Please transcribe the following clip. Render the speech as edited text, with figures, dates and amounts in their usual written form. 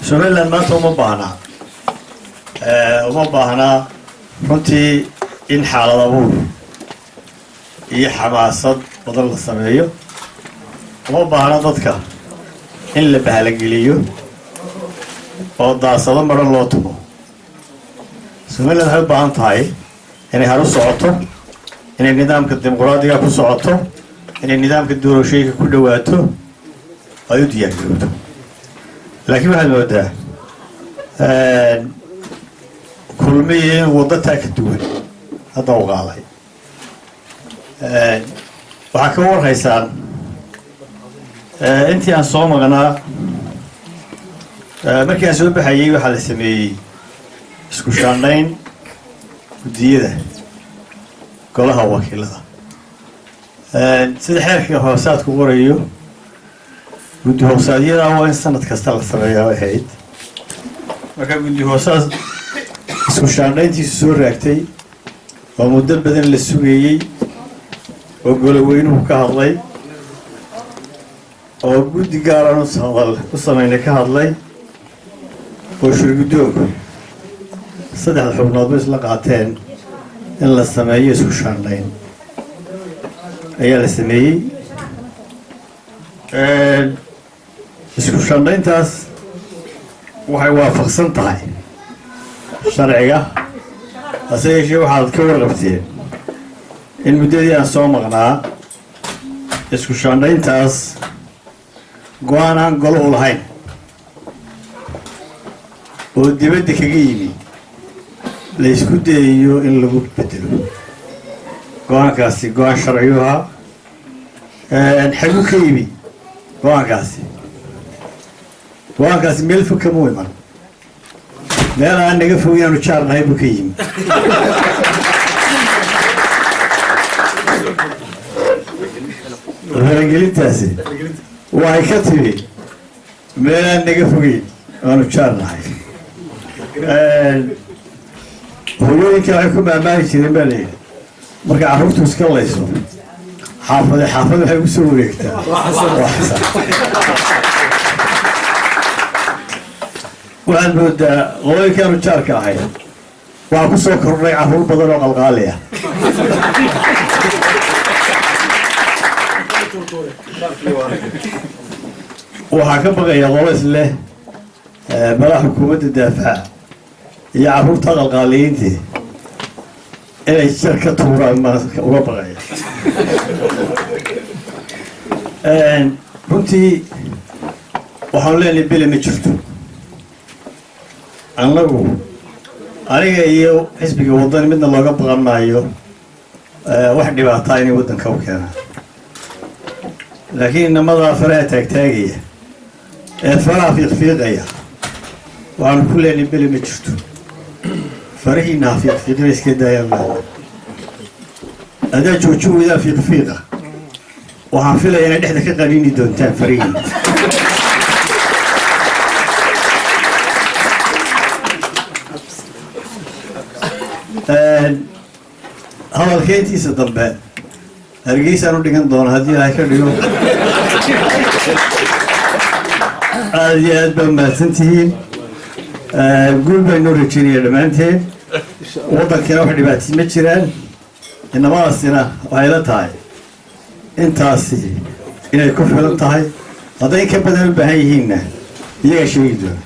Somaliland maanta uma baahna runtii in xaalad abuur iyo xamaasad badan la sameeyo. uma baahna dadka in la bahalageliyo oo daasado maran loo tumo. Somaliland waxay u baahan tahay inay haru socoto, inay nidaamka dimuqraadiga ku socoto, inay nidaamka doorashooyinka ku dhawaato ay u diyaargarowdo. laakiin waxaad moodaa kulmiye in wadataa ka duwan hadda u qaaday. waxaa ka warhaysaan intii aan soo maqnaa markii aan soo baxayay waxaa la sameeyey isku shaandhayn guddiyada golaha wakiilada. sida xeerka hoosaadku qorayo guddi hoosaadyada waa in sanad kasta la sameeyaa ahayd. marka guddi hoosaad isku shaandhayntiisu soo raagtay oo muddo badan la sugayey oo goloweynuhu ka hadlay oo guddi gaaran u sameynay ka hadlay oo shirguddoonku 3 xubnoodba isla qaateen in la sameeyo isku shaandhayn ayaa la sameeyey. isku shaandhayntaas waxay waafaqsan tahay sharciga. hase yeeshee waxaad ka warqabteen in muddadii aan soo maqnaa isku shaandhayntaas go-aan aan goluhu lahayn oo dibadda kaga yimi la isku dayayo in lagu bedelo. go-aankaasi go-aan sharciyu ahaa. xaguu ka yimi go-aankaasi meel fog kama iman, meel aan naga fog inaanu jaar nahay buu ka yimi. faragelintaasi waxay ka timi meel aan naga fogeyn aanu jaar nahay. hooyooyinka waxay ku maamaahi jireen baa layidhi marka carruurtu iska layso xaafad waxay ugu soo wareegtaa. waxaad moodaa qolooyinkaanu jaarka ahay waxaa ku soo kordhay carruur badan oo qalqaali ah. waxaa ka baqaya qolo isleh madaxa xukuumadda daafaca iyo carruurta qalqaaliyiintii inay jar ka tuuraan uga baqaya. runtii waxaanu leenahay bele ma jirto. aniga iyo xisbiga waddani midna looga baqan maayo wax dhibaataa inay waddanka u keenaan. laakiin inamadaa faraha taagtaagaya ee faraha fiiqfiiqaya waxaanu ku leenahay bele ma jirto. farahiina ha fiiqfiiqina iska daayaan laada. haddaad joojin weydaa fiiqfiiqa waxaan filaya inay dhexda ka qaniini doontaan farihiina. hadalkeyntiisa dambe hargeysaan u dhigan doona haddii ilaahay ka dhigo. aada iyo aad baa mahadsantihiin. guul baynoo rajeynaya dhammaanteen. waddankiina wax dhibaatay ma jiraan. inamadaasina waxay la tahay intaasi inay ku filan tahay. hadday ka badan u baahan yihiinna iyagaa sheegi doona.